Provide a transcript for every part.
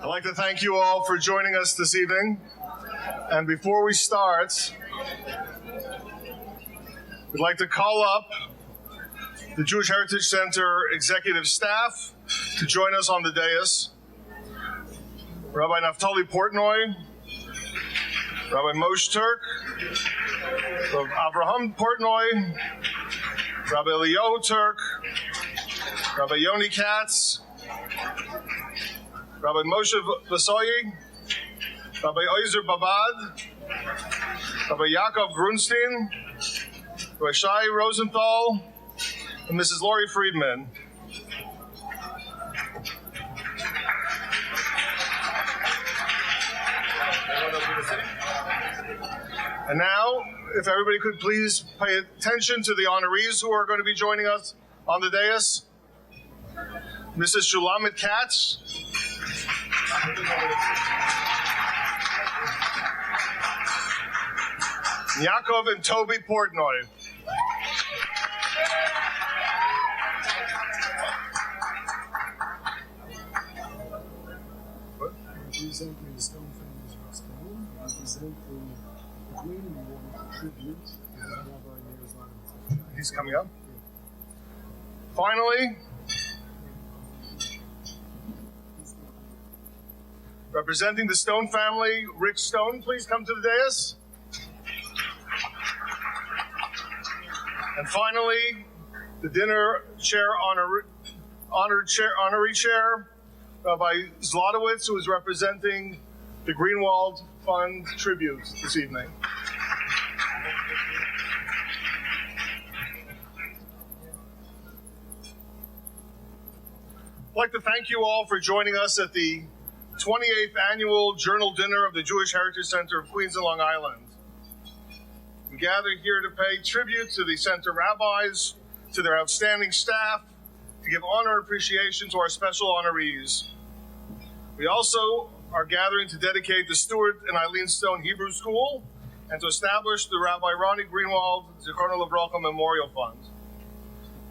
I'd like to thank you all for joining us this evening. And before we start, we'd like to call up the Jewish Heritage Center executive staff to join us on the dais. Rabbi Naftali Portnoy, Rabbi Moshe Turk, Rabbi Avraham Portnoy, Rabbi Eliyahu Turk, Rabbi Yoni Katz, Rabbi Moshe Vasoyi, Rabbi Oizer Babad, Rabbi Yaakov Grunstein, Rabbi Shai Rosenthal, and Mrs. Lori Friedman. And now, if everybody could please pay attention to the honorees who are going to be joining us on the dais. Mrs. Shulamit Katz, Yaakov and Toby Portnoy. Representing the Stone Family's Roscoe, representing the Greenwald tribute, Rabbi Meir. He's coming up. Finally, representing the Stone family, Rick Stone, please come to the dais. And finally, the dinner chair honorary chair, Rabbi Zlotowitz, who is representing the Greenwald Fund tribute this evening. I'd like to thank you all for joining us at the 28th Annual Journal Dinner of the Jewish Heritage Center of Queens and Long Island. We gather here to pay tribute to the center rabbis, to their outstanding staff, to give honor and appreciation to our special honorees. We also are gathering to dedicate the Stuart and Eileen Stone Hebrew School and to establish the Rabbi Ronnie Greenwald Zichrono Livracha Memorial Fund.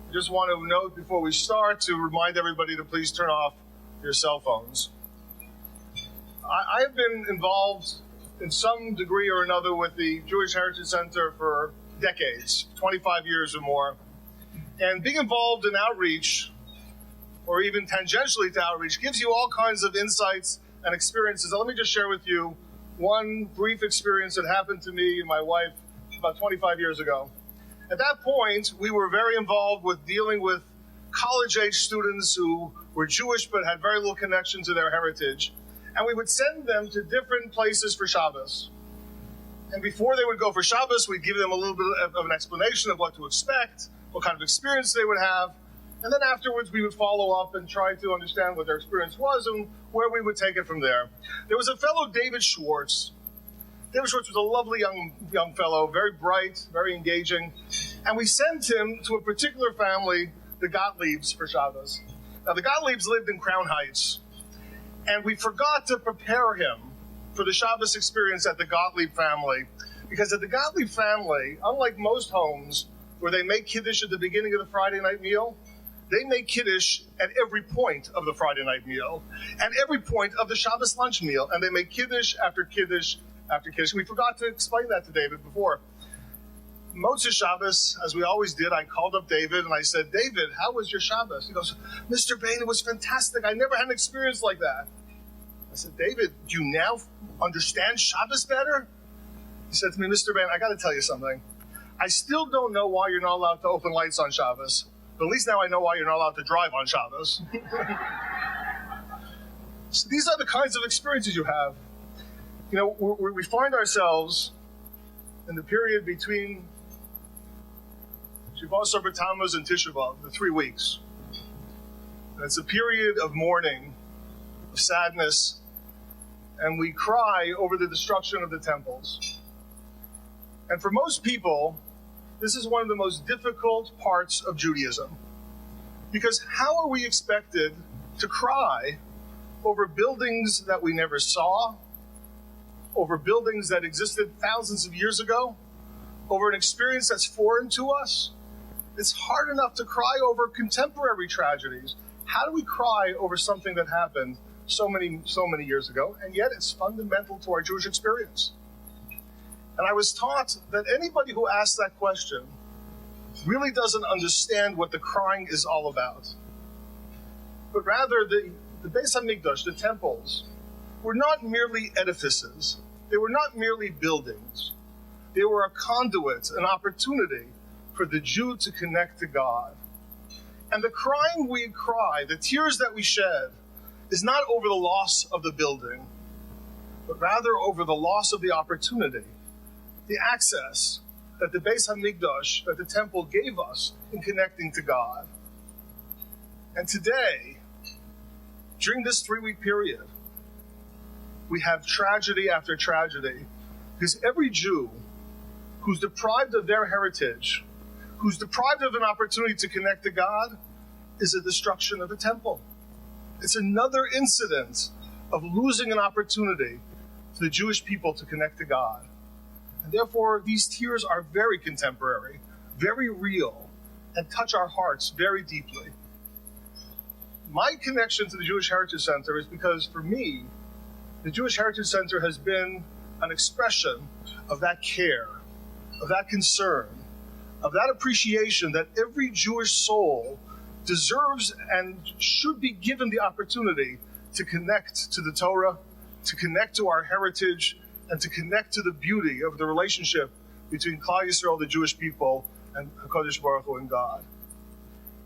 I just want to note before we start to remind everybody to please turn off your cell phones. I have been involved in some degree or another with the Jewish Heritage Center for decades, 25 years or more. And being involved in outreach, or even tangentially to outreach, gives you all kinds of insights and experiences. Let me just share with you one brief experience that happened to me and my wife about 25 years ago. At that point, we were very involved with dealing with college-age students who were Jewish but had very little connection to their heritage. And we would send them to different places for Shabbos. And before they would go for Shabbos, we'd give them a little bit of an explanation of what to expect, what kind of experience they would have. And then afterwards, we would follow up and try to understand what their experience was and where we would take it from there. There was a fellow, David Schwartz. David Schwartz was a lovely young fellow, very bright, very engaging. And we sent him to a particular family, the Gottliebs, for Shabbos. Now, the Gottliebs lived in Crown Heights. And we forgot to prepare him for the Shabbos experience at the Gottlieb family. Because at the Gottlieb family, unlike most homes where they make Kiddush at the beginning of the Friday night meal, they make Kiddush at every point of the Friday night meal and every point of the Shabbos lunch meal. And they make Kiddush after Kiddush after Kiddush. We forgot to explain that to David before. Motzei Shabbos, as we always did, I called up David and I said, David, how was your Shabbos? He goes, Mr. Bain, it was fantastic. I never had an experience like that. I said, David, do you now understand Shabbos better? He said to me, Mr. Bain, I got to tell you something. I still don't know why you're not allowed to open lights on Shabbos, but at least now I know why you're not allowed to drive on Shabbos. So these are the kinds of experiences you have. You know, we find ourselves in the period between Shiva Asar Tammuz and Tisha B'Av, the 3 weeks. And it's a period of mourning, of sadness, and we cry over the destruction of the temples. And for most people, this is one of the most difficult parts of Judaism. Because how are we expected to cry over buildings that we never saw, over buildings that existed thousands of years ago, over an experience that's foreign to us? It's hard enough to cry over contemporary tragedies. How do we cry over something that happened so many years ago, and yet it's fundamental to our Jewish experience. And I was taught that anybody who asks that question really doesn't understand what the crying is all about. But rather, the Beis HaMikdash, the temples, were not merely edifices. They were not merely buildings. They were a conduit, an opportunity for the Jew to connect to God. And the crying we cry, the tears that we shed, is not over the loss of the building, but rather over the loss of the opportunity, the access that the Beis HaMikdash, that the temple gave us in connecting to God. And today, during this 3-week period, we have tragedy after tragedy, because every Jew who's deprived of their heritage, who's deprived of an opportunity to connect to God, is a destruction of the temple. It's another incident of losing an opportunity for the Jewish people to connect to God. And therefore, these tears are very contemporary, very real, and touch our hearts very deeply. My connection to the Jewish Heritage Center is because, for me, the Jewish Heritage Center has been an expression of that care, of that concern, of that appreciation that every Jewish soul deserves and should be given the opportunity to connect to the Torah, to connect to our heritage, and to connect to the beauty of the relationship between Klal Yisrael, the Jewish people, and HaKadosh Baruch Hu and God.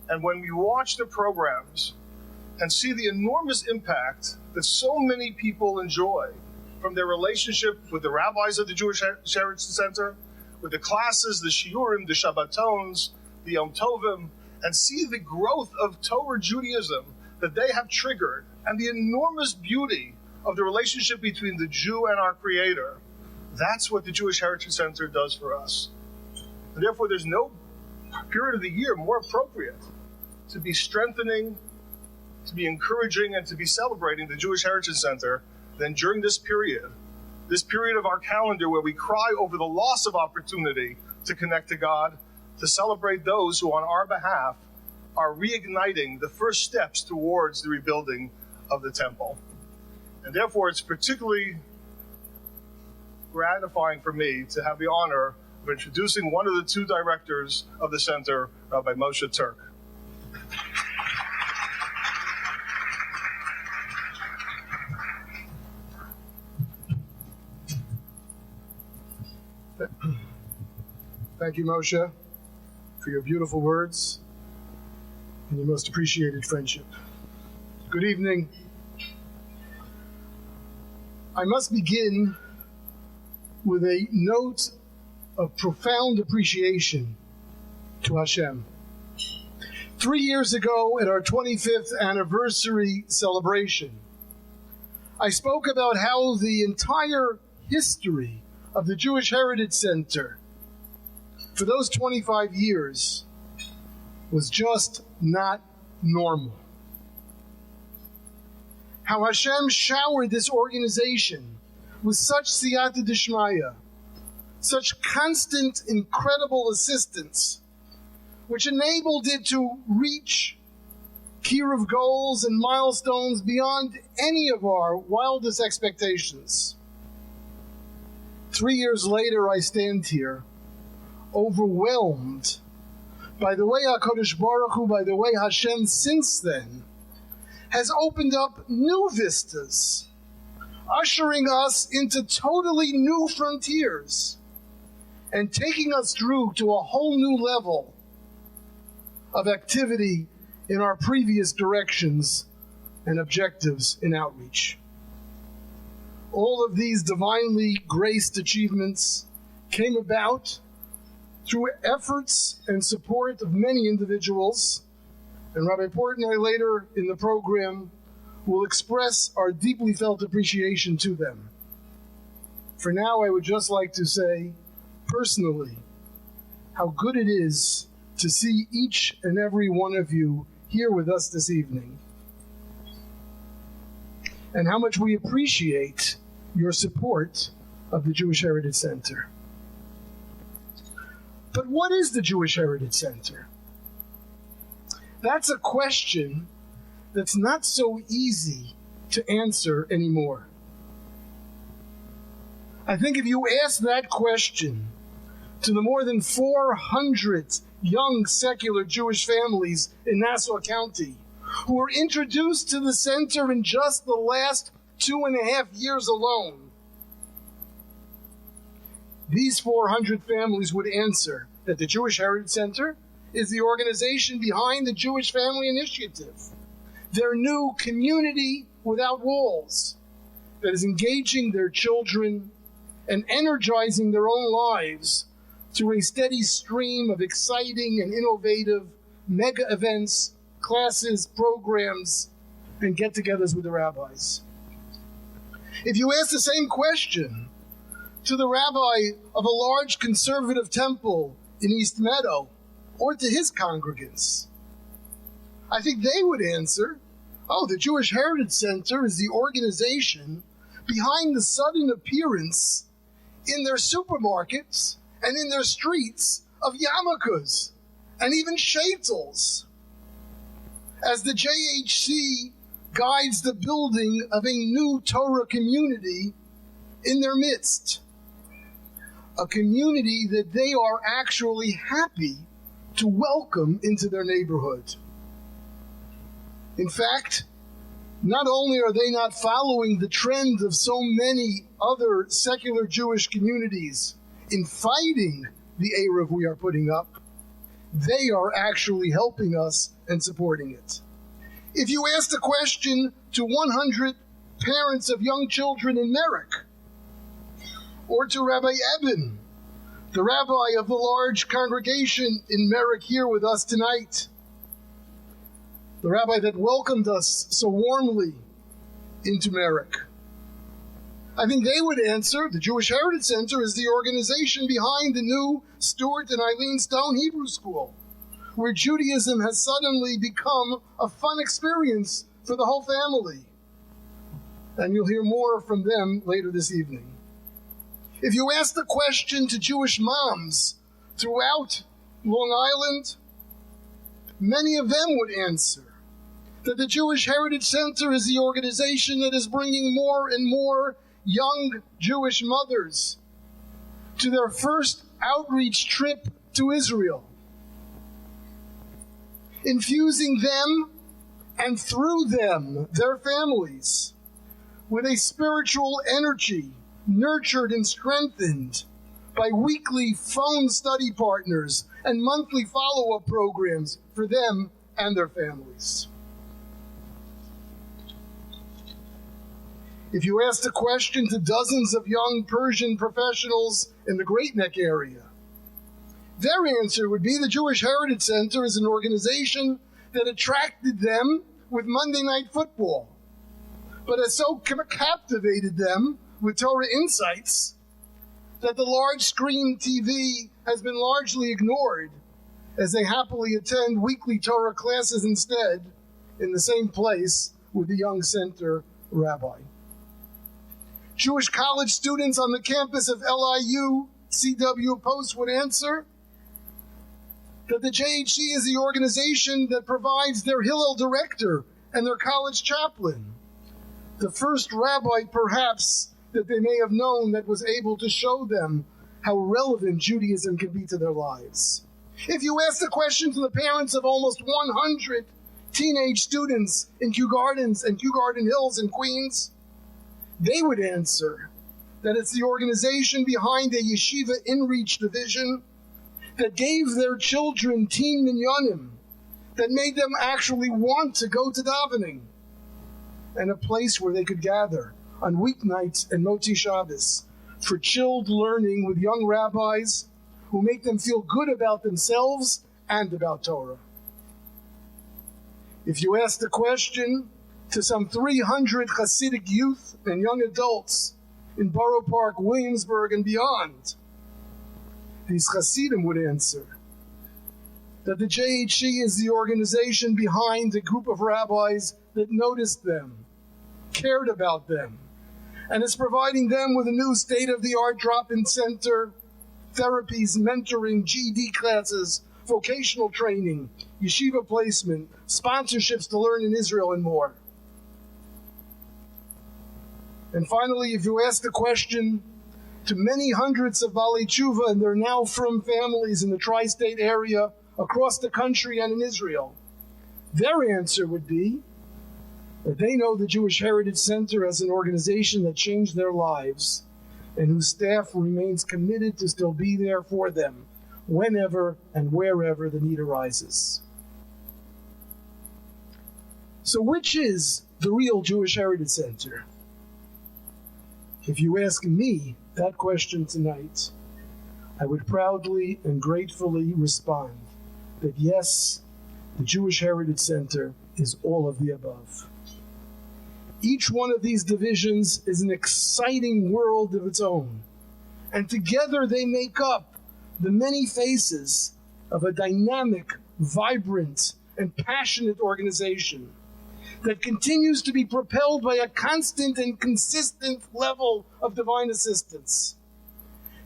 And when we watch the programs and see the enormous impact that so many people enjoy from their relationship with the rabbis of the Jewish Heritage Center, with the classes, the shiurim, the Shabbatons, the Yom Tovim, and see the growth of Torah Judaism that they have triggered, and the enormous beauty of the relationship between the Jew and our Creator. That's what the Jewish Heritage Center does for us. And therefore, there's no period of the year more appropriate to be strengthening, to be encouraging, and to be celebrating the Jewish Heritage Center than during this period of our calendar where we cry over the loss of opportunity to connect to God, to celebrate those who on our behalf are reigniting the first steps towards the rebuilding of the temple. And therefore, it's particularly gratifying for me to have the honor of introducing one of the 2 directors of the center, Rabbi Moshe Turk. Thank you, Moshe, for your beautiful words and your most appreciated friendship. Good evening. I must begin with a note of profound appreciation to Hashem. 3 years ago, at our 25th anniversary celebration, I spoke about how the entire history of the Jewish Heritage Center for those 25 years was just not normal. How Hashem showered this organization with such siyata d'shmaya, such constant, incredible assistance, which enabled it to reach kiruv goals and milestones beyond any of our wildest expectations. 3 years later, I stand here, overwhelmed by the way HaKadosh Baruch Hu, by the way Hashem since then has opened up new vistas, ushering us into totally new frontiers and taking us through to a whole new level of activity in our previous directions and objectives in outreach. All of these divinely graced achievements came about through efforts and support of many individuals, and Rabbi Portnoy later in the program will express our deeply felt appreciation to them. For now, I would just like to say, personally, how good it is to see each and every one of you here with us this evening, and how much we appreciate your support of the Jewish Heritage Center. But what is the Jewish Heritage Center? That's a question that's not so easy to answer anymore. I think if you ask that question to the more than 400 young secular Jewish families in Nassau County who were introduced to the center in just the last 2.5 years alone, these 400 families would answer that the Jewish Heritage Center is the organization behind the Jewish Family Initiative, their new community without walls that is engaging their children and energizing their own lives through a steady stream of exciting and innovative mega events, classes, programs, and get-togethers with the rabbis. If you ask the same question to the rabbi of a large conservative temple in East Meadow or to his congregants, I think they would answer, oh, the Jewish Heritage Center is the organization behind the sudden appearance in their supermarkets and in their streets of yarmulkes and even shaitels, as the JHC guides the building of a new Torah community in their midst, a community that they are actually happy to welcome into their neighborhood. In fact, not only are they not following the trend of so many other secular Jewish communities in fighting the Eruv we are putting up, they are actually helping us and supporting it. If you ask the question to 100 parents of young children in Merrick, or to Rabbi Eben, the rabbi of the large congregation in Merrick here with us tonight, the rabbi that welcomed us so warmly into Merrick, I think they would answer, the Jewish Heritage Center is the organization behind the new Stuart and Eileen Stone Hebrew School, where Judaism has suddenly become a fun experience for the whole family. And you'll hear more from them later this evening. If you ask the question to Jewish moms throughout Long Island, many of them would answer that the Jewish Heritage Center is the organization that is bringing more and more young Jewish mothers to their first outreach trip to Israel, infusing them and through them, their families, with a spiritual energy nurtured and strengthened by weekly phone study partners and monthly follow-up programs for them and their families. If you ask the question to dozens of young Persian professionals in the Great Neck area, their answer would be the Jewish Heritage Center is an organization that attracted them with Monday Night Football, but has so captivated them with Torah insights that the large screen TV has been largely ignored, as they happily attend weekly Torah classes instead in the same place with the young center rabbi. Jewish college students on the campus of LIU CW Post would answer that the JHC is the organization that provides their Hillel director and their college chaplain, the first rabbi perhaps that they may have known that was able to show them how relevant Judaism can be to their lives. If you ask the question to the parents of almost 100 teenage students in Kew Gardens and Kew Garden Hills in Queens, they would answer that it's the organization behind a yeshiva in-reach division that gave their children teen minyanim, that made them actually want to go to davening, and a place where they could gather on weeknights and Motzi Shabbos for chilled learning with young rabbis who make them feel good about themselves and about Torah. If you ask the question to some 300 Hasidic youth and young adults in Borough Park, Williamsburg, and beyond, these Hasidim would answer that the JHC is the organization behind a group of rabbis that noticed them, cared about them, and is providing them with a new state-of-the-art drop-in center, therapies, mentoring, GED classes, vocational training, yeshiva placement, sponsorships to learn in Israel, and more. And finally, if you ask the question to many hundreds of Baalei Tshuva and their now firm families in the tri-state area, across the country and in Israel, their answer would be that they know the Jewish Heritage Center as an organization that changed their lives and whose staff remains committed to still be there for them whenever and wherever the need arises. So which is the real Jewish Heritage Center? If you ask me that question tonight, I would proudly and gratefully respond that yes, the Jewish Heritage Center is all of the above. Each one of these divisions is an exciting world of its own, and together they make up the many faces of a dynamic, vibrant, and passionate organization that continues to be propelled by a constant and consistent level of divine assistance.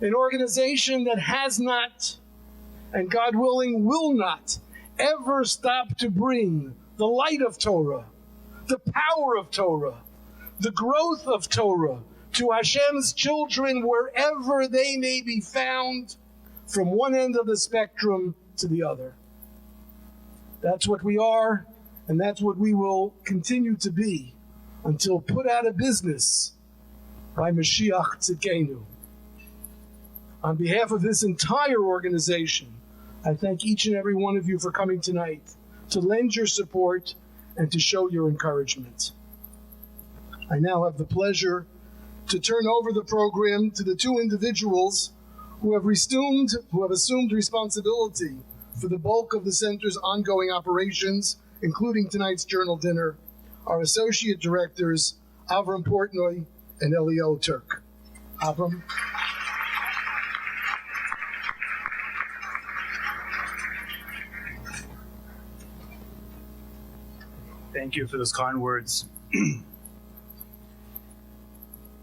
An organization that has not, and God willing will not, ever stop to bring the light of Torah, the power of Torah, the growth of Torah to Hashem's children wherever they may be found, from one end of the spectrum to the other. That's what we are, and that's what we will continue to be until put out of business by Mashiach Tzidkenu. On behalf of this entire organization, I thank each and every one of you for coming tonight to lend your support and to show your encouragement. I now have the pleasure to turn over the program to the two individuals who have assumed responsibility for the bulk of the center's ongoing operations, including tonight's journal dinner, our associate directors, Avram Portnoy and Elio Turk. Avram. Thank you for those kind words.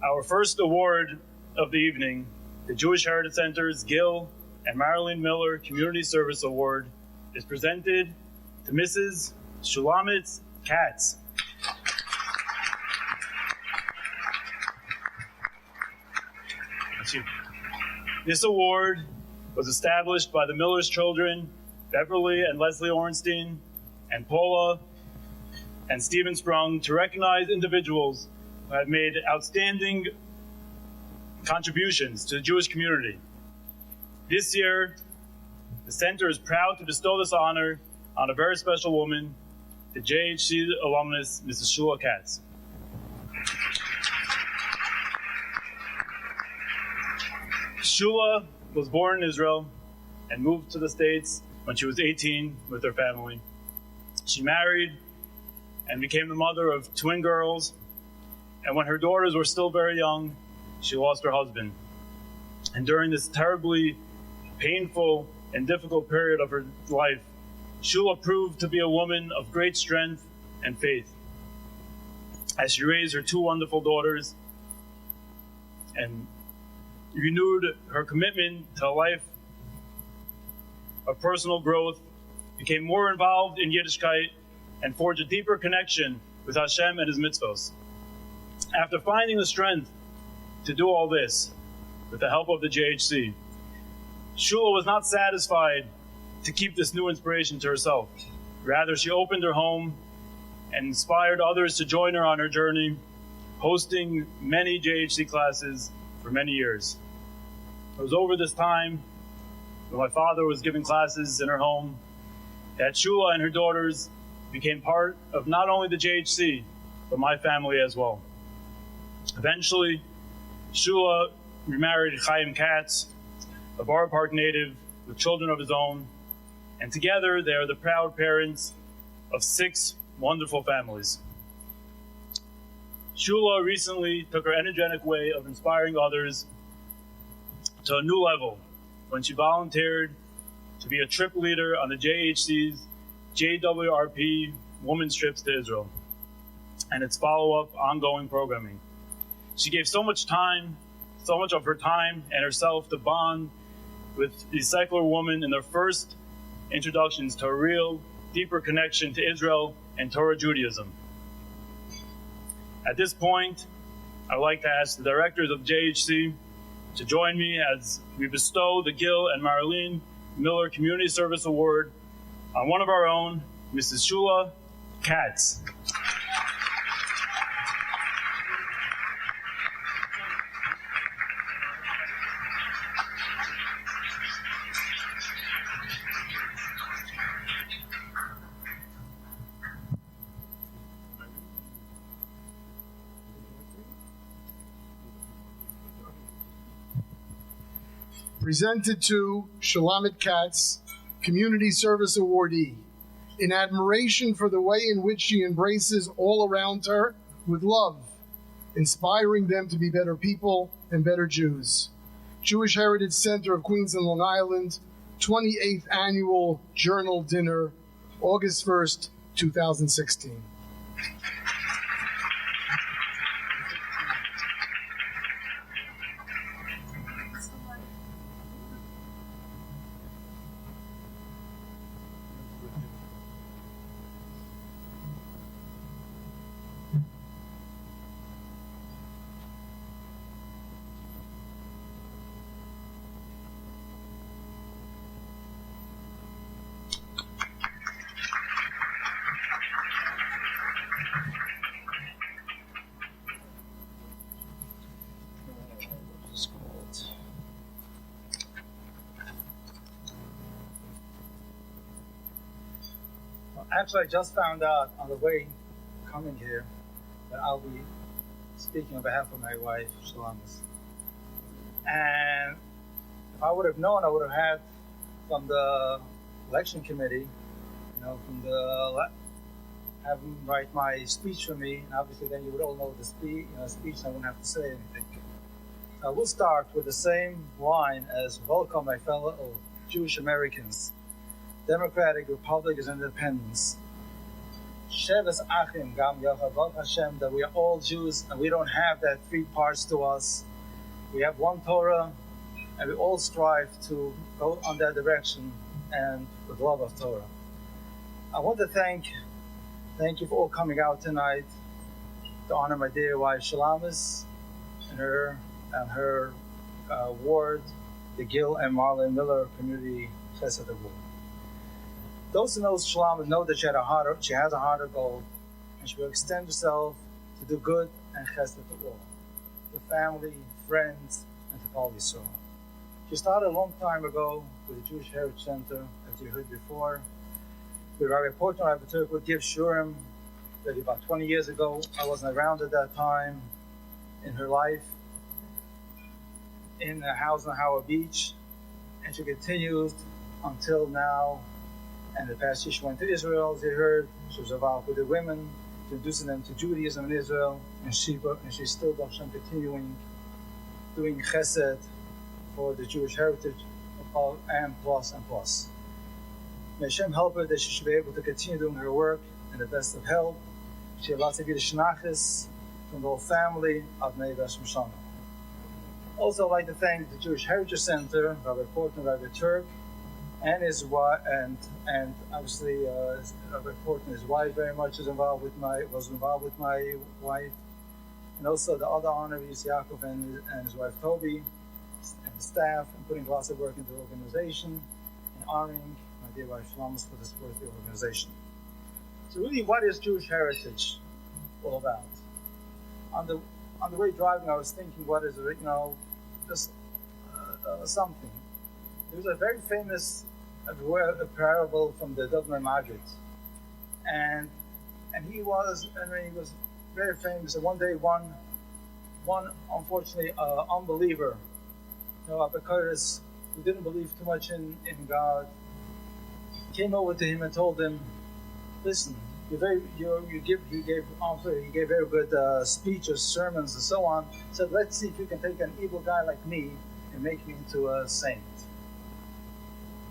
Our first award of the evening, the Jewish Heritage Center's Gil and Marilyn Miller Community Service Award, is presented to Mrs. Shulamit Katz. This award was established by the Miller's children, Beverly and Leslie Ornstein, and Paula and Stephen Sprung, to recognize individuals who have made outstanding contributions to the Jewish community. This year, the center is proud to bestow this honor on a very special woman, the JHC alumnus, Mrs. Shula Katz. Shula was born in Israel and moved to the States when she was 18 with her family. She married and became the mother of twin girls, and when her daughters were still very young, she lost her husband. And during this terribly painful and difficult period of her life, Shula proved to be a woman of great strength and faith as she raised her two wonderful daughters and renewed her commitment to a life of personal growth, became more involved in Yiddishkeit, and forged a deeper connection with Hashem and His mitzvos. After finding the strength to do all this with the help of the JHC, Shula was not satisfied to keep this new inspiration to herself. Rather, she opened her home and inspired others to join her on her journey, hosting many JHC classes for many years. It was over this time, when my father was giving classes in her home, that Shula and her daughters became part of not only the JHC, but my family as well. Eventually, Shula remarried Chaim Katz, a Borough Park native with children of his own, and together they are the proud parents of 6 wonderful families. Shula recently took her energetic way of inspiring others to a new level when she volunteered to be a trip leader on the JHC's JWRP Women's Trips to Israel and its follow-up ongoing programming. She gave so much of her time and herself to bond with these secular women in their first introductions to a real, deeper connection to Israel and Torah Judaism. At this point, I would like to ask the directors of JHC to join me as we bestow the Gil and Marlene Miller Community Service Award on one of our own, Mrs. Shula Katz. Presented to Shulamit Katz, Community Service Awardee, in admiration for the way in which she embraces all around her with love, inspiring them to be better people and better Jews. Jewish Heritage Center of Queens and Long Island, 28th Annual Journal Dinner, August 1st, 2016. Actually, I just found out on the way coming here that I'll be speaking on behalf of my wife, Shalamis. And if I would have known, I would have had from the election committee, have them write my speech for me. And obviously, then you would all know the speech, and I wouldn't have to say anything. I will start with the same line as welcome, my fellow Jewish Americans. Democratic, Republicans, and Independents. Sheves Achim Gam Yachad, Baruch Hashem, that we are all Jews and we don't have that three parts to us. We have one Torah and we all strive to go on that direction and with love of Torah. I want to thank you for all coming out tonight to honor my dear wife Shalamis and her award, the Gil and Marlene Miller Community Chesed Award. Those who know Shalamis know that she has a heart of gold, and she will extend herself to do good and chesed to all, to family, friends, and to Klal Yisrael. She started a long time ago with the Jewish Heritage Center, as you heard before. With Rabbi Portner, Rabbi Turk would give Shurim, maybe about 20 years ago. I wasn't around at that time in her life, in a house on Howard Beach, and she continued until now. And the past year she went to Israel, as you heard. She was involved with the women, introducing them to Judaism in Israel, and she's still continuing doing chesed for the Jewish heritage, and plus. May Hashem help her that she should be able to continue doing her work in the best of health. She had lots of Yiddish shnachis from the whole family of Nei Veshem Shana. Also, I'd like to thank the Jewish Heritage Center, Rabbi Portner, Rabbi Turk, and his wife, and obviously Rabbi Portner, his wife, very much was involved with my wife, and also the other honorees, Yaakov and his wife Toby, and the staff, and putting lots of work into the organization, and honoring my dear wife Shalamis for the support of the organization. So really, what is Jewish heritage all about? On the way driving, I was thinking, what is it? Just something. There was a very famous parable from the Dovner Maggid, and he was very famous. And one day, one unfortunately unbeliever, because who didn't believe too much in God, came over to him and told him, "Listen, he gave very good speeches, sermons, and so on. Said, let's see if you can take an evil guy like me and make me into a saint."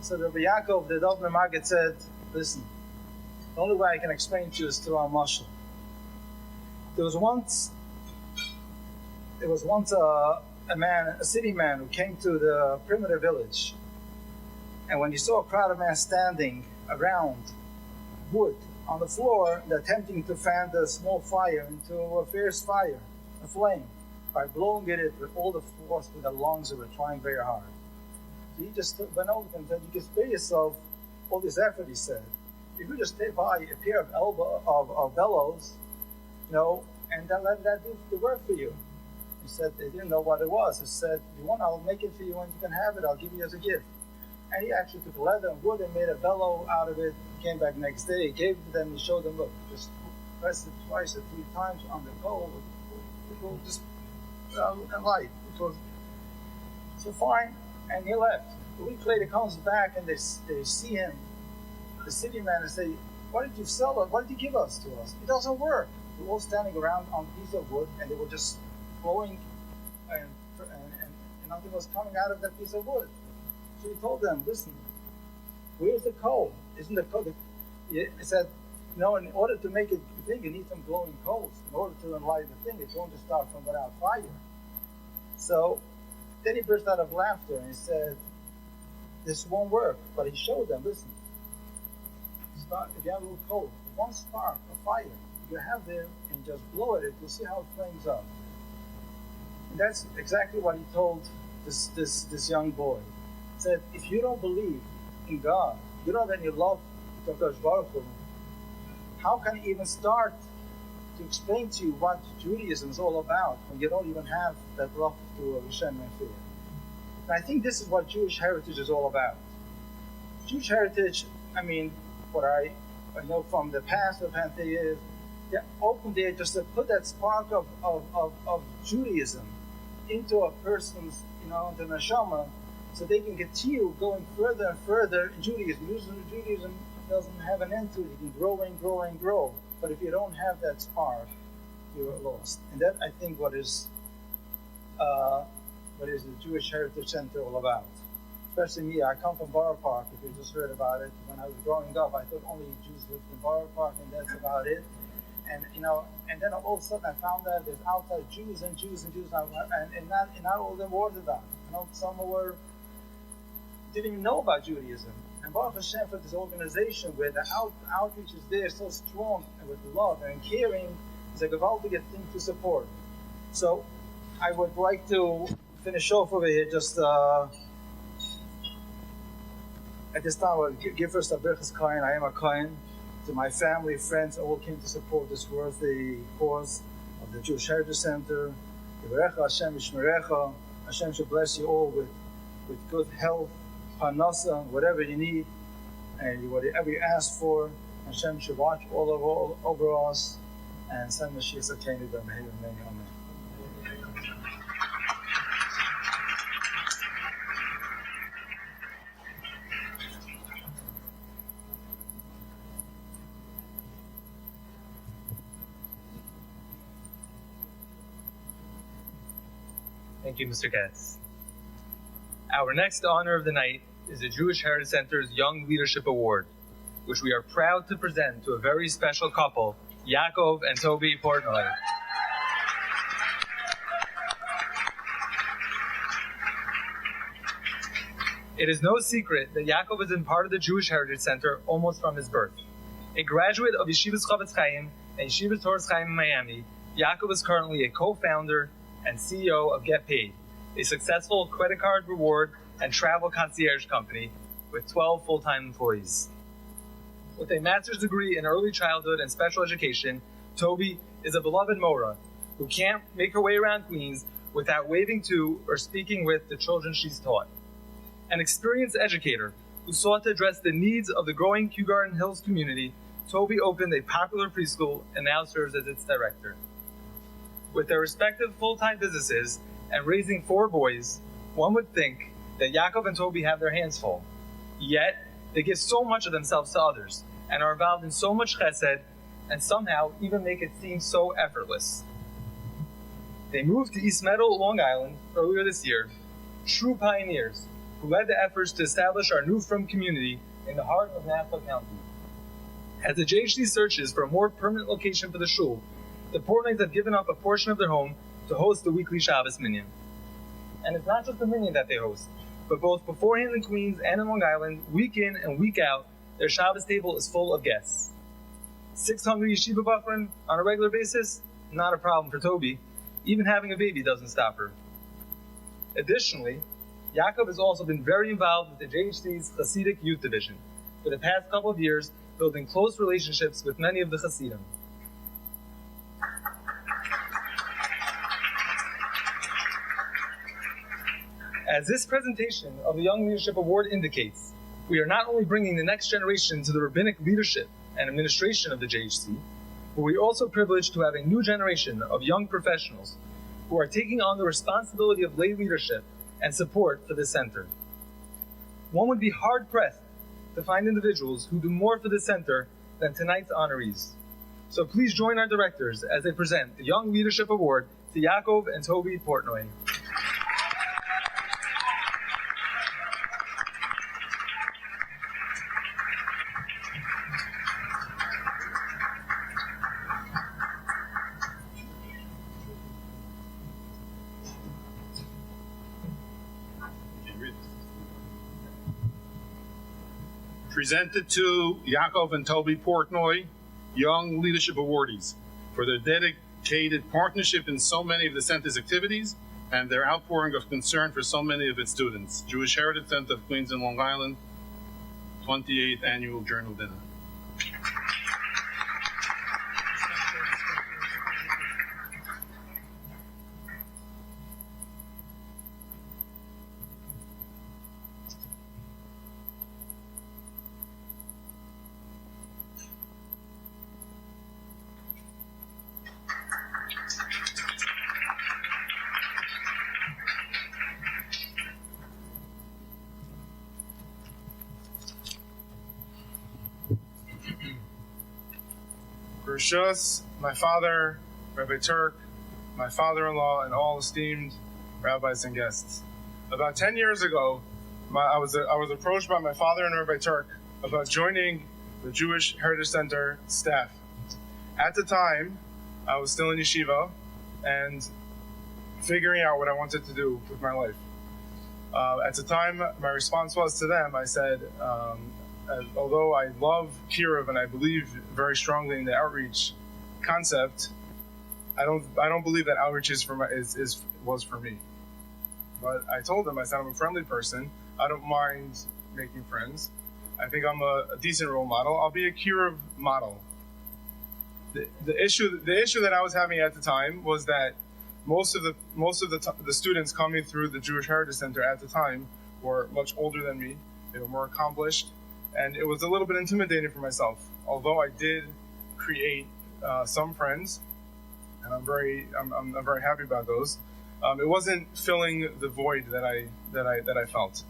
So Rabbi Yaakov, the Dovner Maggid, said, "Listen, the only way I can explain to you is through our mashal. There was once a city man who came to the primitive village, and when he saw a crowd of men standing around wood on the floor, attempting to fan the small fire into a fierce fire, a flame, by blowing at it with all the force with the lungs that were trying very hard. So he just went over and said, "You can spare yourself all this effort," he said. "If you just buy a pair of bellows, and then let that do the work for you." He said they didn't know what it was. He said, "If you want, I'll make it for you, and you can have it. I'll give you as a gift." And he actually took leather and wood and made a bellow out of it. He came back next day, he gave it to them, he showed them, "Look, just press it twice or 3 times on the coal. It will just and light." So fine, and he left. A week later, comes back and they see him, the city man, and say, "Why did you sell it? Why did you give us to us? It doesn't work." They were all standing around on a piece of wood, and they were just flowing, and nothing was coming out of that piece of wood. So he told them, "Listen, where's the coal? Isn't the coal?" He said, "No, in order to make it big, you need some glowing coals. In order to enlighten the thing, it's going to start from without fire." So then he burst out of laughter and he said, "This won't work." But he showed them, "Listen, if you have a little coal, one spark of fire, you have there and just blow at it, you'll see how it flames up." And that's exactly what he told this young boy. He said, if you don't believe in God, you don't have any love to Hakadosh Baruch Hu, how can you even start to explain to you what Judaism is all about when you don't even have that love to Hashem and fear? And I think this is what Jewish heritage is all about. Jewish heritage, what I know from the past of Pantheia is, they opened there just to put that spark of Judaism into a person's, into neshama, so they can continue going further and further in Judaism. Judaism doesn't have an end to it. You can grow and grow and grow. But if you don't have that spark, you're lost. And that, I think, what is the Jewish Heritage Center all about. Especially me, I come from Borough Park. If you just heard about it, when I was growing up, I thought only Jews lived in Borough Park, and that's about it. And then all of a sudden I found out there's outside Jews and not all of them were Orthodox. Some didn't even know about Judaism. And Baruch Hashem, for this organization where the outreach is there so strong and with love and caring, is a gewaltige thing to support. So I would like to finish off over here just at this time. I will give first a Birchas Kohen. I am a Kohen. To my family, friends, all came to support this worthy cause of the Jewish Heritage Center. Yivarecha Hashem Yishmerecha. Hashem should bless you all with good health, parnasa, whatever you need, and whatever you ask for. Hashem should watch all over us and send Mashiach Zakenu B'Meir Amen. Thank you, Mr. Katz. Our next honor of the night is the Jewish Heritage Center's Young Leadership Award, which we are proud to present to a very special couple, Yaakov and Toby Portnoy. It is no secret that Yaakov has been part of the Jewish Heritage Center almost from his birth. A graduate of Yeshivas Chavetz Chaim and Yeshivas Torres Chaim in Miami, Yaakov is currently a co-founder and CEO of Get Paid, a successful credit card reward and travel concierge company with 12 full-time employees. With a master's degree in early childhood and special education, Toby is a beloved Mora who can't make her way around Queens without waving to or speaking with the children she's taught. An experienced educator who sought to address the needs of the growing Kew Garden Hills community, Toby opened a popular preschool and now serves as its director. With their respective full-time businesses and raising 4 boys, one would think that Yaakov and Toby have their hands full. Yet, they give so much of themselves to others and are involved in so much chesed and somehow even make it seem so effortless. They moved to East Meadow, Long Island earlier this year, true pioneers who led the efforts to establish our new Frum community in the heart of Nassau County. As the JHC searches for a more permanent location for the shul, the Portnoys have given up a portion of their home to host the weekly Shabbos minyan. And it's not just the minyan that they host, but both beforehand in Queens and in Long Island, week in and week out, their Shabbos table is full of guests. 6 hungry yeshiva bachrim on a regular basis? Not a problem for Toby. Even having a baby doesn't stop her. Additionally, Yaakov has also been very involved with the JHC's Hasidic Youth Division for the past couple of years, building close relationships with many of the Hasidim. As this presentation of the Young Leadership Award indicates, we are not only bringing the next generation to the rabbinic leadership and administration of the JHC, but we are also privileged to have a new generation of young professionals who are taking on the responsibility of lay leadership and support for the center. One would be hard-pressed to find individuals who do more for the center than tonight's honorees. So please join our directors as they present the Young Leadership Award to Yaakov and Toby Portnoy. Presented to Yaakov and Toby Portnoy, Young Leadership Awardees, for their dedicated partnership in so many of the center's activities and their outpouring of concern for so many of its students. Jewish Heritage Center of Queens and Long Island, 28th Annual Journal Dinner. Rishus, my father, Rabbi Turk, my father-in-law, and all esteemed rabbis and guests. About 10 years ago, I was approached by my father and Rabbi Turk about joining the Jewish Heritage Center staff. At the time, I was still in yeshiva and figuring out what I wanted to do with my life. At the time, my response was to them, I said, although I love Kiruv and I believe very strongly in the outreach concept, I don't believe that outreach was for me. But I told them, I said, I'm a friendly person. I don't mind making friends. I think I'm a decent role model. I'll be a Kiruv model. The issue that I was having at the time was that most of the students coming through the Jewish Heritage Center at the time were much older than me. They were more accomplished. And it was a little bit intimidating for myself. Although I did create some friends, and I'm very happy about those. It wasn't filling the void that I felt.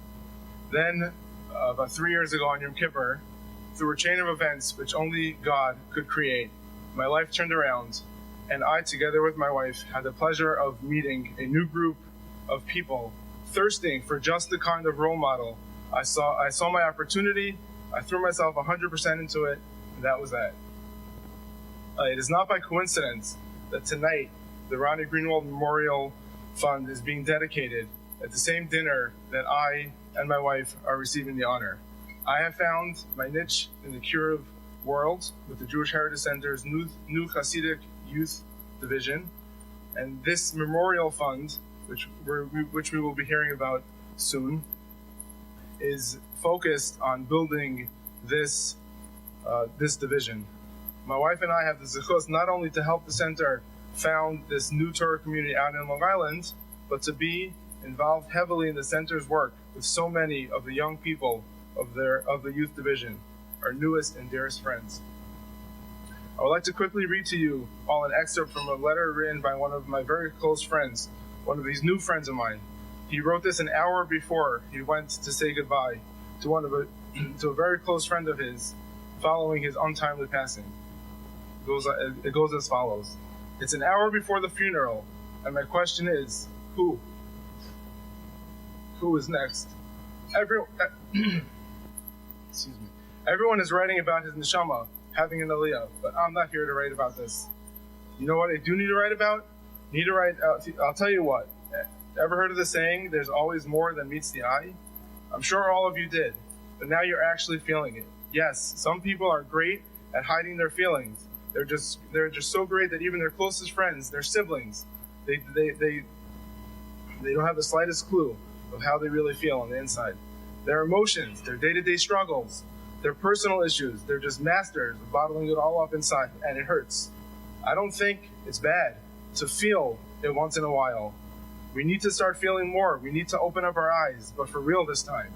Then, about 3 years ago on Yom Kippur, through a chain of events which only God could create, my life turned around, and I, together with my wife, had the pleasure of meeting a new group of people thirsting for just the kind of role model. I saw my opportunity. I threw myself 100% into it, and that was that. It is not by coincidence that tonight the Ronnie Greenwald Memorial Fund is being dedicated at the same dinner that I and my wife are receiving the honor. I have found my niche in the Kiruv world with the Jewish Heritage Center's new Hasidic Youth Division, and this memorial fund, which we will be hearing about soon, is focused on building this division. My wife and I have the zechus not only to help the center found this new Torah community out in Long Island, but to be involved heavily in the center's work with so many of the young people of the youth division, our newest and dearest friends. I would like to quickly read to you all an excerpt from a letter written by one of my very close friends, one of these new friends of mine. He wrote this an hour before he went to say goodbye to a very close friend of his following his untimely passing. It goes as follows. It's an hour before the funeral, and my question is, who? Who is next? Excuse me. Everyone is writing about his neshama having an aliyah, but I'm not here to write about this. You know what I do need to write about? I'll tell you what. Ever heard of the saying, there's always more than meets the eye? I'm sure all of you did, but now you're actually feeling it. Yes, some people are great at hiding their feelings. They're just so great that even their closest friends, their siblings, They don't have the slightest clue of how they really feel on the inside. Their emotions, their day-to-day struggles, their personal issues, they're just masters of bottling it all up inside, and it hurts. I don't think it's bad to feel it once in a while. We need to start feeling more. We need to open up our eyes, but for real this time.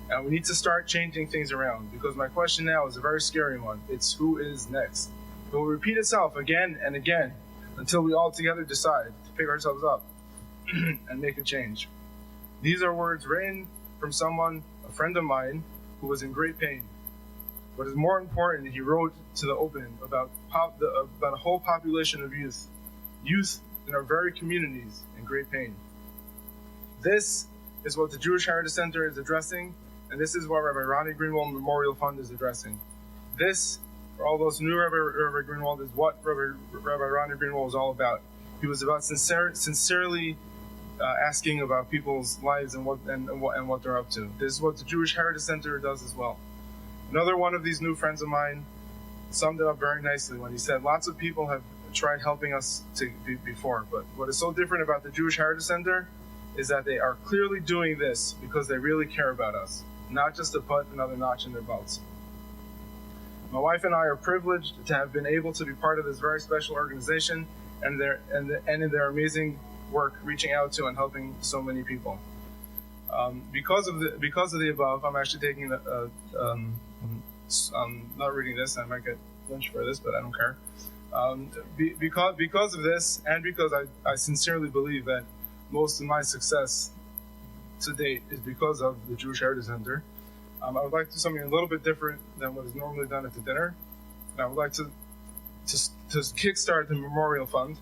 And we need to start changing things around, because my question now is a very scary one. It's who is next? It will repeat itself again and again until we all together decide to pick ourselves up and make a change. These are words written from someone, a friend of mine, who was in great pain. What is more important, he wrote to the open about a whole population of youth in our very communities in great pain. This is what the Jewish Heritage Center is addressing, and this is what Rabbi Ronnie Greenwald Memorial Fund is addressing. This, for all those who knew Rabbi Greenwald, is what Rabbi Ronnie Greenwald was all about. He was about sincerely asking about people's lives and what they're up to. This is what the Jewish Heritage Center does as well. Another one of these new friends of mine summed it up very nicely when he said, lots of people have tried helping us before, but what is so different about the Jewish Heritage Center is that they are clearly doing this because they really care about us, not just to put another notch in their belts. My wife and I are privileged to have been able to be part of this very special organization and in their amazing work reaching out to and helping so many people. Because of the above, I'm actually taking I'm not reading this. I might get lynched for this, but I don't care. Because of this, and because I sincerely believe that most of my success to date is because of the Jewish Heritage Center, I would like to do something a little bit different than what is normally done at the dinner. And I would like to kickstart the Memorial Fund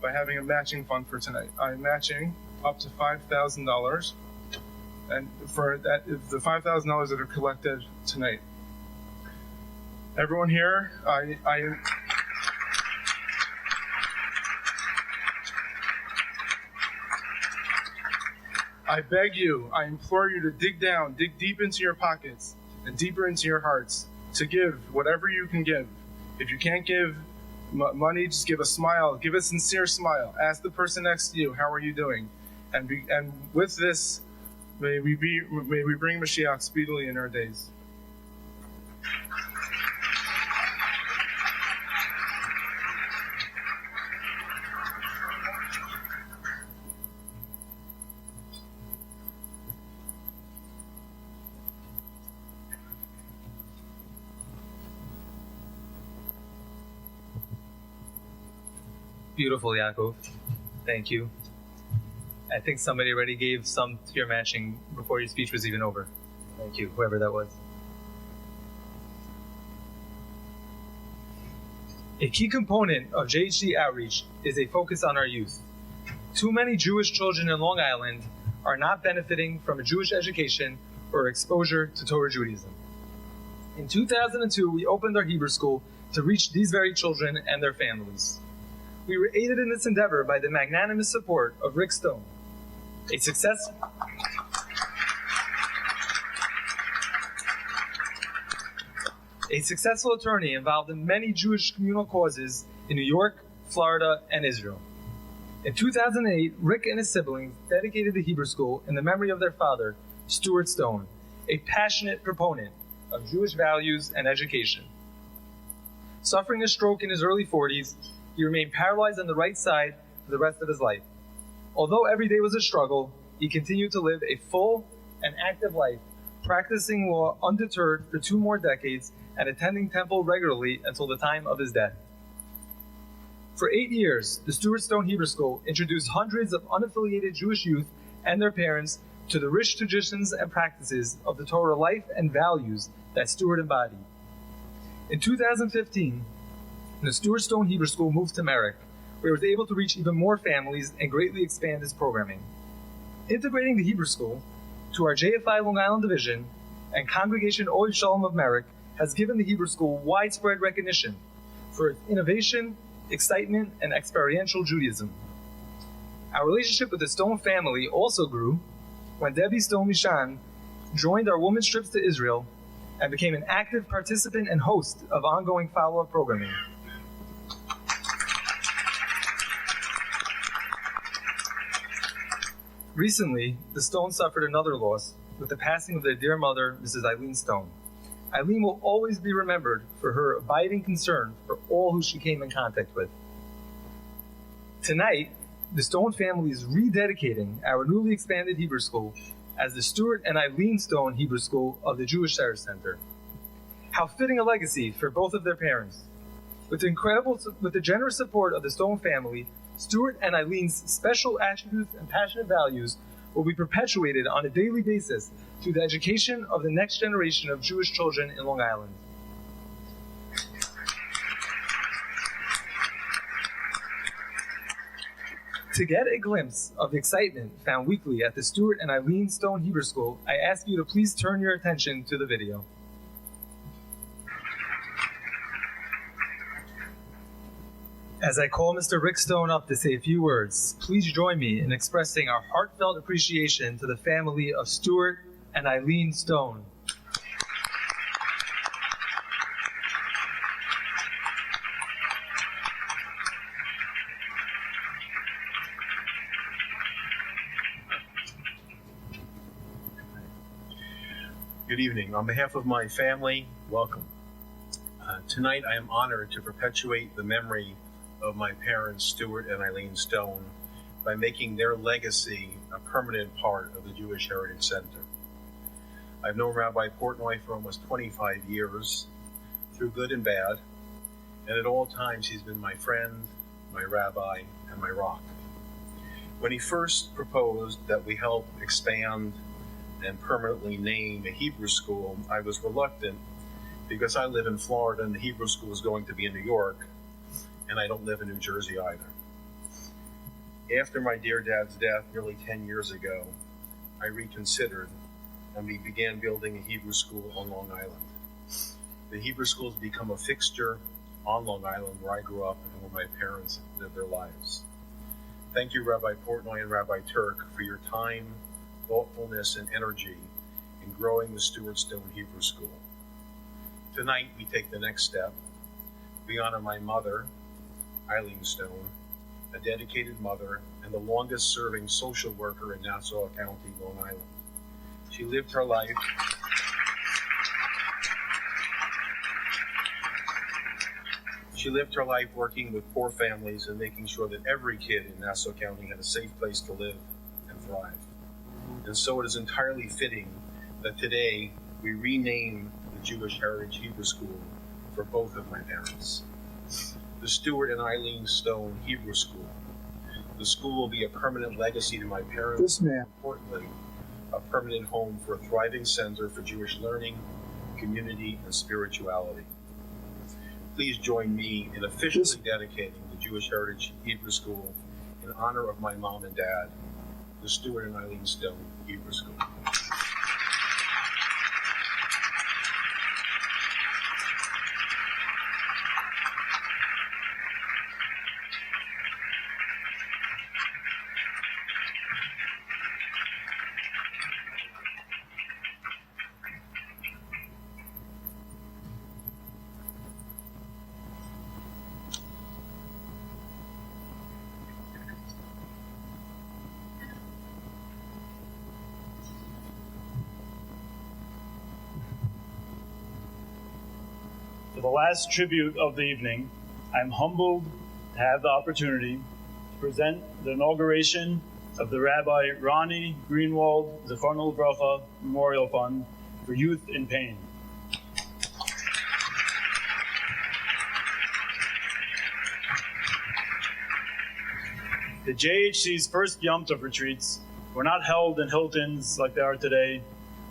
by having a matching fund for tonight. I'm matching up to $5,000, and for that, if the $5,000 that are collected tonight. Everyone here, I beg you, I implore you to dig deep into your pockets and deeper into your hearts to give whatever you can give. If you can't give money, just give a smile, give a sincere smile. Ask the person next to you, how are you doing? And with this, may we bring Mashiach speedily in our days. Beautiful, Yaakov. Thank you. I think somebody already gave some to your matching before your speech was even over. Thank you, whoever that was. A key component of JHC outreach is a focus on our youth. Too many Jewish children in Long Island are not benefiting from a Jewish education or exposure to Torah Judaism. In 2002, we opened our Hebrew school to reach these very children and their families. We were aided in this endeavor by the magnanimous support of Rick Stone, a successful attorney involved in many Jewish communal causes in New York, Florida, and Israel. In 2008, Rick and his siblings dedicated the Hebrew school in the memory of their father, Stuart Stone, a passionate proponent of Jewish values and education. Suffering a stroke in his early 40s, he remained paralyzed on the right side for the rest of his life. Although every day was a struggle, he continued to live a full and active life, practicing law undeterred for 2 more decades and attending temple regularly until the time of his death. For 8 years, the Stuart Stone Hebrew School introduced hundreds of unaffiliated Jewish youth and their parents to the rich traditions and practices of the Torah life and values that Stuart embodied. In 2015, the Stuart Stone Hebrew School moved to Merrick, where it was able to reach even more families and greatly expand its programming. Integrating the Hebrew School to our JFI Long Island Division and Congregation Oy Shalom of Merrick has given the Hebrew School widespread recognition for its innovation, excitement, and experiential Judaism. Our relationship with the Stone family also grew when Debbie Stone Mishan joined our women's trips to Israel and became an active participant and host of ongoing follow-up programming. Recently, the Stones suffered another loss with the passing of their dear mother, Mrs. Eileen Stone. Eileen will always be remembered for her abiding concern for all who she came in contact with. Tonight, the Stone family is rededicating our newly expanded Hebrew school as the Stuart and Eileen Stone Hebrew School of the Jewish Heritage Center. How fitting a legacy for both of their parents. With the generous support of the Stone family, Stuart and Eileen's special attributes and passionate values will be perpetuated on a daily basis through the education of the next generation of Jewish children in Long Island. To get a glimpse of the excitement found weekly at the Stuart and Eileen Stone Hebrew School, I ask you to please turn your attention to the video. As I call Mr. Rick Stone up to say a few words, please join me in expressing our heartfelt appreciation to the family of Stuart and Eileen Stone. Good evening. On behalf of my family, welcome. Tonight I am honored to perpetuate the memory of my parents, Stuart and Eileen Stone, by making their legacy a permanent part of the Jewish Heritage Center. I've known Rabbi Portnoy for almost 25 years, through good and bad, and at all times he's been my friend, my rabbi, and my rock. When he first proposed that we help expand and permanently name a Hebrew school, I was reluctant because I live in Florida and the Hebrew school is going to be in New York, and I don't live in New Jersey either. After my dear dad's death nearly 10 years ago, I reconsidered and we began building a Hebrew school on Long Island. The Hebrew school has become a fixture on Long Island where I grew up and where my parents lived their lives. Thank you, Rabbi Portnoy and Rabbi Turk, for your time, thoughtfulness, and energy in growing the Stuart Stone Hebrew School. Tonight, we take the next step. We honor my mother, Eileen Stone, a dedicated mother and the longest-serving social worker in Nassau County, Long Island. She lived her life working with poor families and making sure that every kid in Nassau County had a safe place to live and thrive. And so it is entirely fitting that today we rename the Jewish Heritage Hebrew School for both of my parents. The Stuart and Eileen Stone Hebrew School. The school will be a permanent legacy to my parents. Importantly, a permanent home for a thriving center for Jewish learning, community, and spirituality. Please join me in officially dedicating the Jewish Heritage Hebrew School in honor of my mom and dad, the Stuart and Eileen Stone Hebrew School. For the last tribute of the evening, I'm humbled to have the opportunity to present the inauguration of the Rabbi Ronnie Greenwald Zichrono Livracha Memorial Fund for Youth in Pain. The JHC's first Yom Tov retreats were not held in Hiltons like they are today,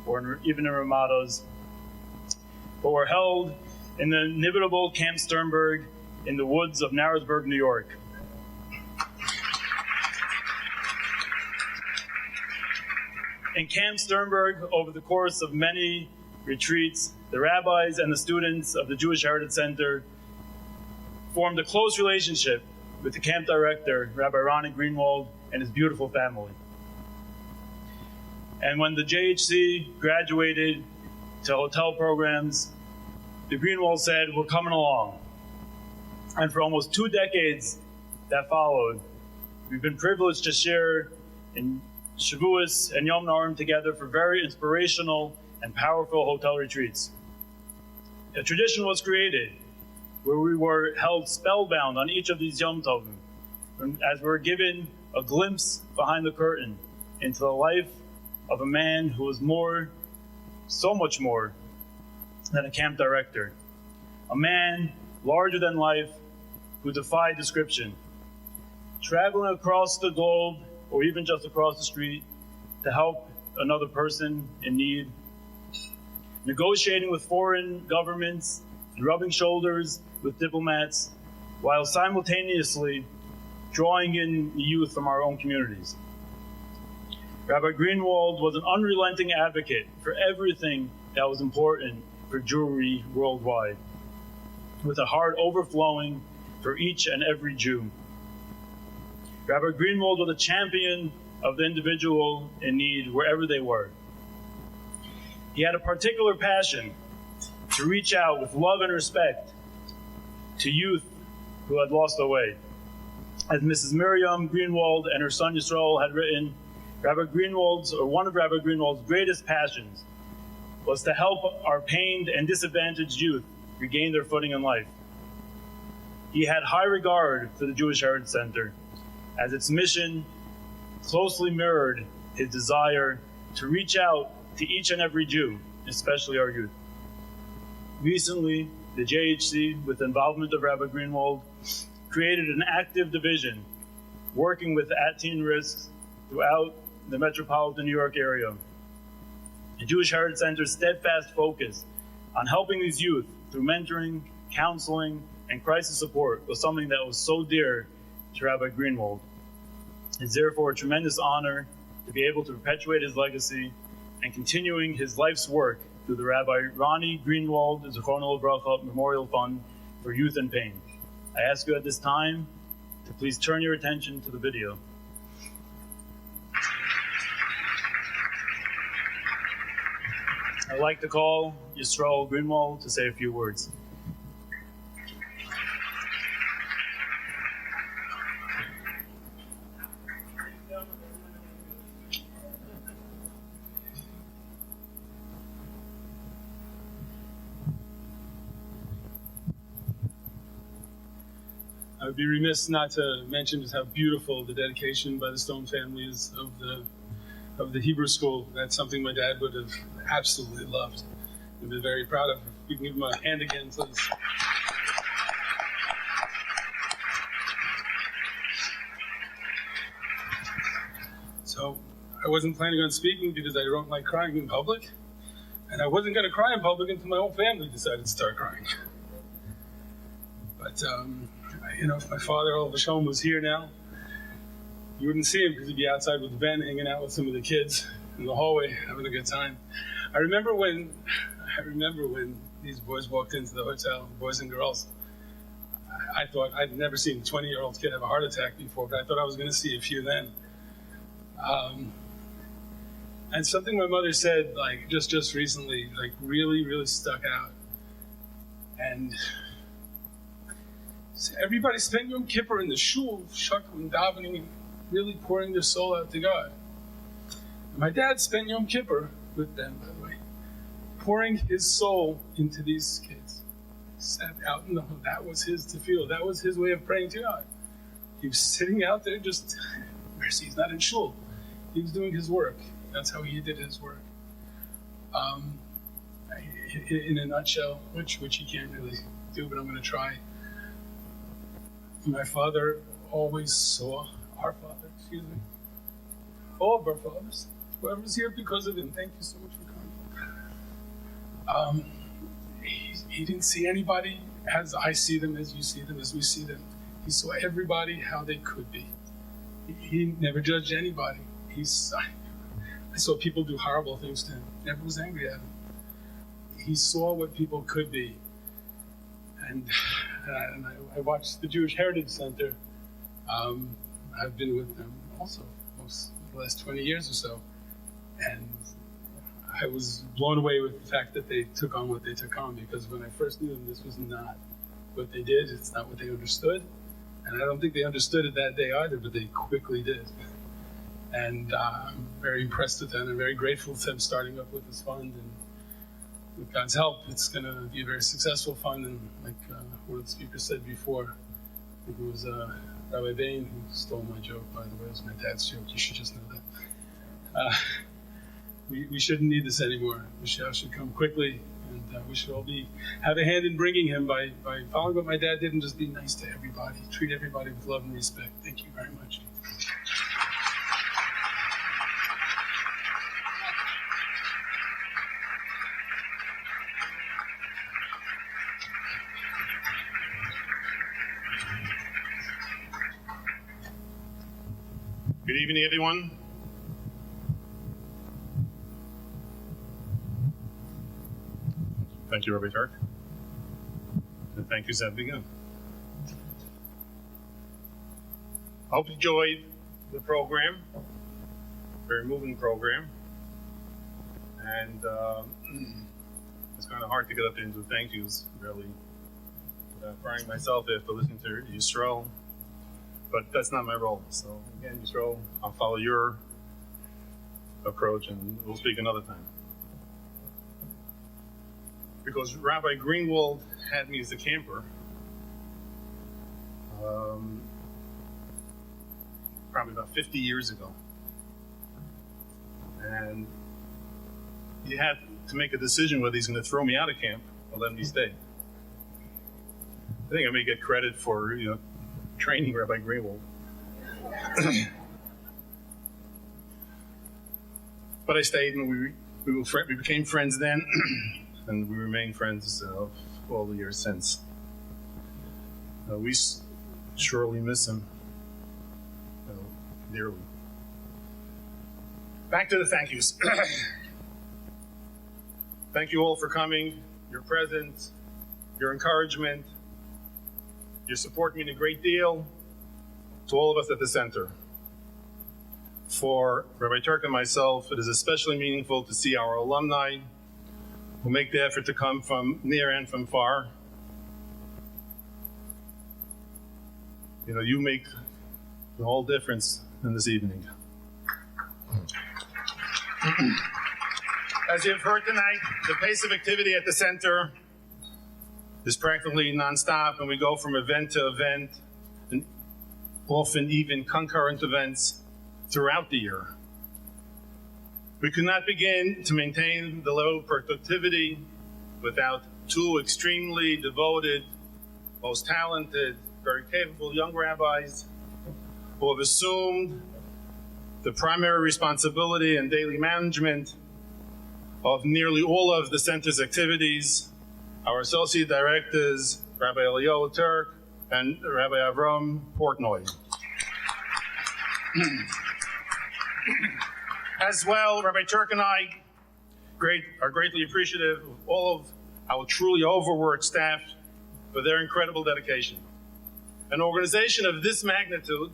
or even in Ramadas, but were held in the inimitable Camp Sternberg in the woods of Narrowsburg, New York. In Camp Sternberg, over the course of many retreats, the rabbis and the students of the Jewish Heritage Center formed a close relationship with the camp director, Rabbi Ronnie Greenwald, and his beautiful family. And when the JHC graduated to hotel programs, the Greenwald said, "We're coming along." And for almost 2 decades that followed, we've been privileged to share in Shavuos, and Yom Narim together for very inspirational and powerful hotel retreats. A tradition was created where we were held spellbound on each of these Yom Tovim, as we were given a glimpse behind the curtain into the life of a man who was more, so much more, than a camp director. A man larger than life who defied description, traveling across the globe or even just across the street to help another person in need, negotiating with foreign governments and rubbing shoulders with diplomats while simultaneously drawing in the youth from our own communities. Rabbi Greenwald was an unrelenting advocate for everything that was important for Jewry worldwide, with a heart overflowing for each and every Jew. Rabbi Greenwald was a champion of the individual in need wherever they were. He had a particular passion to reach out with love and respect to youth who had lost their way. As Mrs. Miriam Greenwald and her son Yisrael had written, one of Rabbi Greenwald's greatest passions was to help our pained and disadvantaged youth regain their footing in life. He had high regard for the Jewish Heritage Center, as its mission closely mirrored his desire to reach out to each and every Jew, especially our youth. Recently, the JHC, with the involvement of Rabbi Greenwald, created an active division working with at-teen risks throughout the metropolitan New York area. The Jewish Heritage Center's steadfast focus on helping these youth through mentoring, counseling, and crisis support was something that was so dear to Rabbi Greenwald. It's therefore a tremendous honor to be able to perpetuate his legacy and continuing his life's work through the Rabbi Ronnie Greenwald Zichrono Livracha Memorial Fund for Youth in Pain. I ask you at this time to please turn your attention to the video. I'd like to call Yisrael Greenwald to say a few words. I would be remiss not to mention just how beautiful the dedication by the Stone family is of the Hebrew school. That's something my dad would have absolutely loved and been very proud of. If you can give him a hand again, please. So I wasn't planning on speaking because I don't like crying in public, and I wasn't going to cry in public until my whole family decided to start crying. But if my father, Olav Hashem, was here now, you wouldn't see him because he'd be outside with Ben, hanging out with some of the kids in the hallway, having a good time. I remember when these boys walked into the hotel, boys and girls. I thought I'd never seen a 20-year-old kid have a heart attack before, but I thought I was going to see a few then. And something my mother said, just recently, really, really stuck out. And everybody spent Yom Kippur in the shul, shakling, davening, really pouring their soul out to God. And my dad spent Yom Kippur with them, by the way, pouring his soul into these kids. Sat out in the home. That was his tefillah. That was his way of praying to God. He was sitting out there just, mercy, he's not in shul. He was doing his work. That's how he did his work. In a nutshell, which he can't really do, but I'm going to try. My father always saw, our father, all of our fathers, whoever's here because of him, thank you so much for coming. He didn't see anybody as I see them, as you see them, as we see them. He saw everybody how they could be. He never judged anybody. I saw people do horrible things to him, never was angry at him. He saw what people could be. And I watched the Jewish Heritage Center. I've been with them also most of the last 20 years or so. And I was blown away with the fact that they took on what they took on, because when I first knew them, this was not what they did. It's not what they understood. And I don't think they understood it that day either, but they quickly did. And I'm very impressed with that, and I'm very grateful to him starting up with this fund. And with God's help, it's going to be a very successful fund. And like one of the speakers said before, I think it was Rabbi Bain who stole my joke, by the way. It was my dad's joke. You should just know that. We shouldn't need this anymore. Mashiach should come quickly, and we should all have a hand in bringing him by following what my dad did and just be nice to everybody, treat everybody with love and respect. Thank you very much. Good evening, everyone. Thank you, Rabbi Turk. And thank you, Zebdiga. I hope you enjoyed the program. Very moving program. And it's kind of hard to get up there and do thank yous, really, without crying myself after listening to Yisrael. But that's not my role. So again, Yisrael, I'll follow your approach, and we'll speak another time. Because Rabbi Greenwald had me as a camper, probably about 50 years ago. And he had to make a decision whether he's going to throw me out of camp or let me stay. I think I may get credit for, training Rabbi Greenwald. But I stayed, and we became friends then, and we remain friends all the years since. We surely miss him dearly. Back to the thank yous. Thank you all for coming, your presence, your encouragement. Your support mean a great deal to all of us at the center. For Rabbi Turk and myself, it is especially meaningful to see our alumni who make the effort to come from near and from far. You make the whole difference in this evening. As you've heard tonight, the pace of activity at the center is practically nonstop, and we go from event to event, and often even concurrent events throughout the year. We could not begin to maintain the level of productivity without two extremely devoted, most talented, very capable young rabbis who have assumed the primary responsibility and daily management of nearly all of the center's activities. Our associate directors, Rabbi Eliyahu Turk and Rabbi Avram Portnoy. As well, Rabbi Turk and I are greatly appreciative of all of our truly overworked staff for their incredible dedication. An organization of this magnitude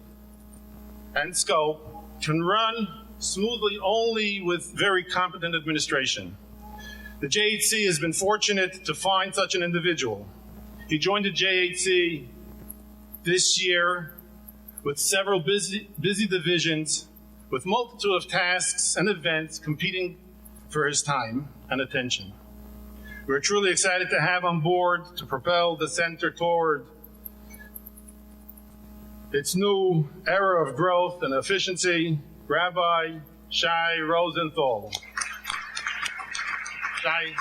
and scope can run smoothly only with very competent administration. The JHC has been fortunate to find such an individual. He joined the JHC this year with several busy divisions, with multitude of tasks and events competing for his time and attention. We're truly excited to have on board to propel the center toward its new era of growth and efficiency, Rabbi Shai Rosenthal. Shai,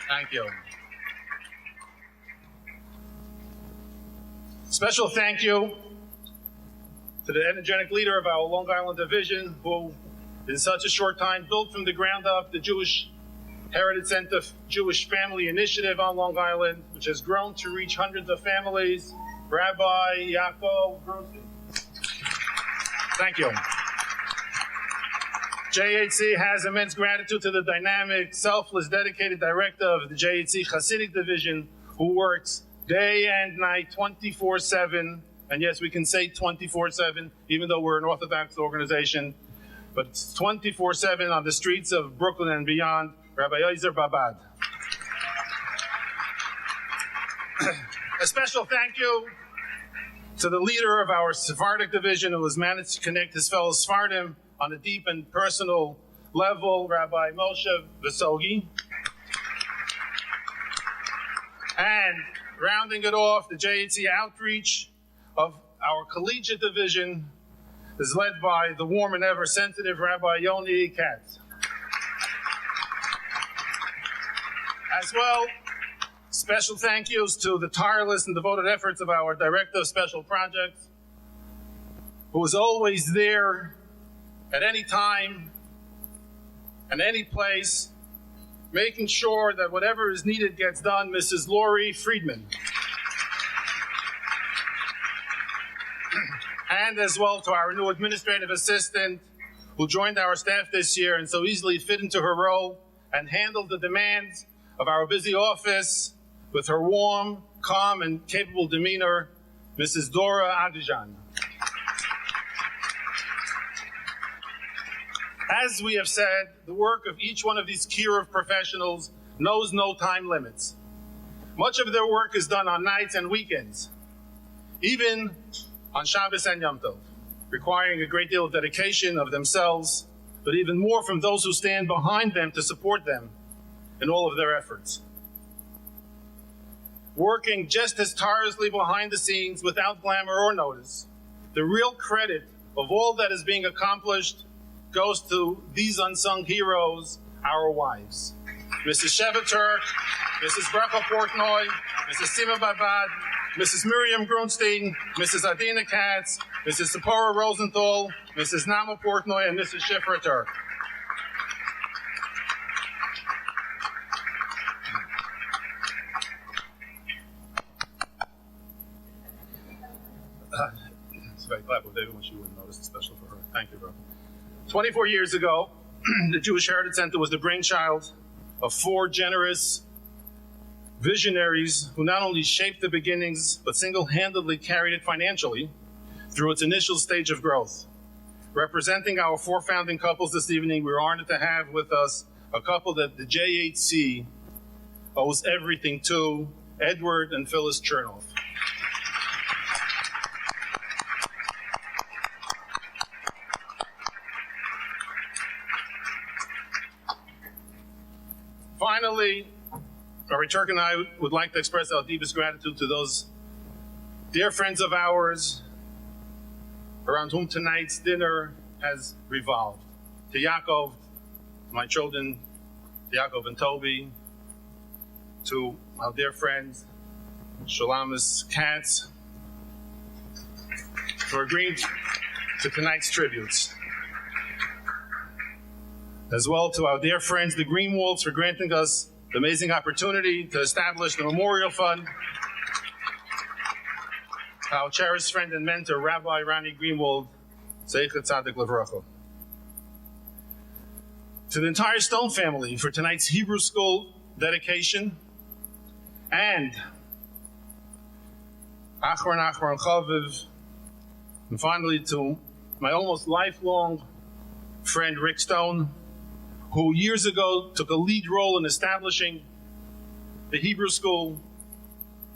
thank you. Special thank you to the energetic leader of our Long Island division, who in such a short time built from the ground up the Jewish Heritage Center Jewish Family Initiative on Long Island, which has grown to reach hundreds of families. Rabbi Yaakov Grossman. Thank you. JHC has immense gratitude to the dynamic, selfless, dedicated director of the JHC Hasidic Division, who works day and night, 24/7. And yes, we can say 24/7, even though we're an Orthodox organization. But it's 24/7 on the streets of Brooklyn and beyond. Rabbi Yozer Babad. A special thank you To the leader of our Sephardic division who has managed to connect his fellow Sephardim on a deep and personal level, Rabbi Moshe Visogi. And rounding it off, the JHC outreach of our collegiate division is led by the warm and ever sensitive Rabbi Yoni Katz. As well, special thank yous to the tireless and devoted efforts of our Director of Special Projects, who is always there at any time and any place, making sure that whatever is needed gets done, Mrs. Lori Friedman. And as well to our new administrative assistant, who joined our staff this year and so easily fit into her role and handled the demands of our busy office with her warm, calm, and capable demeanor, Mrs. Dora Adijan. As we have said, the work of each one of these Kiruv professionals knows no time limits. Much of their work is done on nights and weekends, even on Shabbos and Yom Tov, requiring a great deal of dedication of themselves, but even more from those who stand behind them to support them in all of their efforts. Working just as tirelessly behind the scenes without glamour or notice, the real credit of all that is being accomplished goes to these unsung heroes, our wives. Mrs. Sheva Turk, Mrs. Bracha Portnoy, Mrs. Sima Babad, Mrs. Miriam Grunstein, Mrs. Adina Katz, Mrs. Sephora Rosenthal, Mrs. Nama Portnoy, and Mrs. Shifra Turk. It's very glad with David when she wouldn't notice it's special for her. Thank you, bro. 24 years ago, the Jewish Heritage Center was the brainchild of 4 generous visionaries who not only shaped the beginnings, but single-handedly carried it financially through its initial stage of growth. Representing our 4 founding couples this evening, we're honored to have with us a couple that the JHC owes everything to, Edward and Phyllis Chernoff. Finally, Rabbi Turk and I would like to express our deepest gratitude to those dear friends of ours around whom tonight's dinner has revolved. To Yaakov, to my children, to Yaakov and Toby, to our dear friends, Shalamis Katz, for agreeing to tonight's tributes. As well to our dear friends, the Greenwalds, for granting us the amazing opportunity to establish the Memorial Fund. Our cherished friend and mentor, Rabbi Rani Greenwald, Zeichet Tzadik Levracha. To the entire Stone family for tonight's Hebrew School dedication, and Achron Chaviv, and finally to my almost lifelong friend Rick Stone, who years ago took a lead role in establishing the Hebrew School,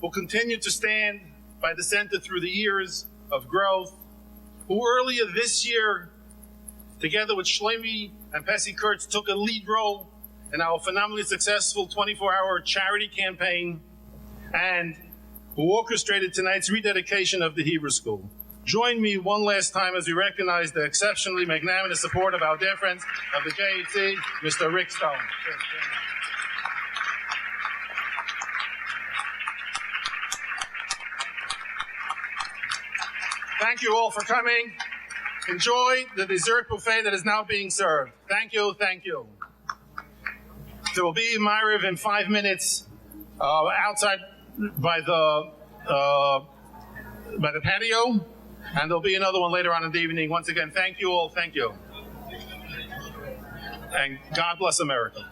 will continue to stand by the center through the years of growth, who earlier this year, together with Shlomi and Pessi Kurtz, took a lead role in our phenomenally successful 24-hour charity campaign, and who orchestrated tonight's rededication of the Hebrew School. Join me one last time as we recognize the exceptionally magnanimous support of our dear friends of the JHC, Mr. Rick Stone. Thank you all for coming. Enjoy the dessert buffet that is now being served. Thank you, thank you. There will be Ma'ariv in 5 minutes outside by the patio. And there'll be another one later on in the evening. Once again, thank you all. Thank you. And God bless America.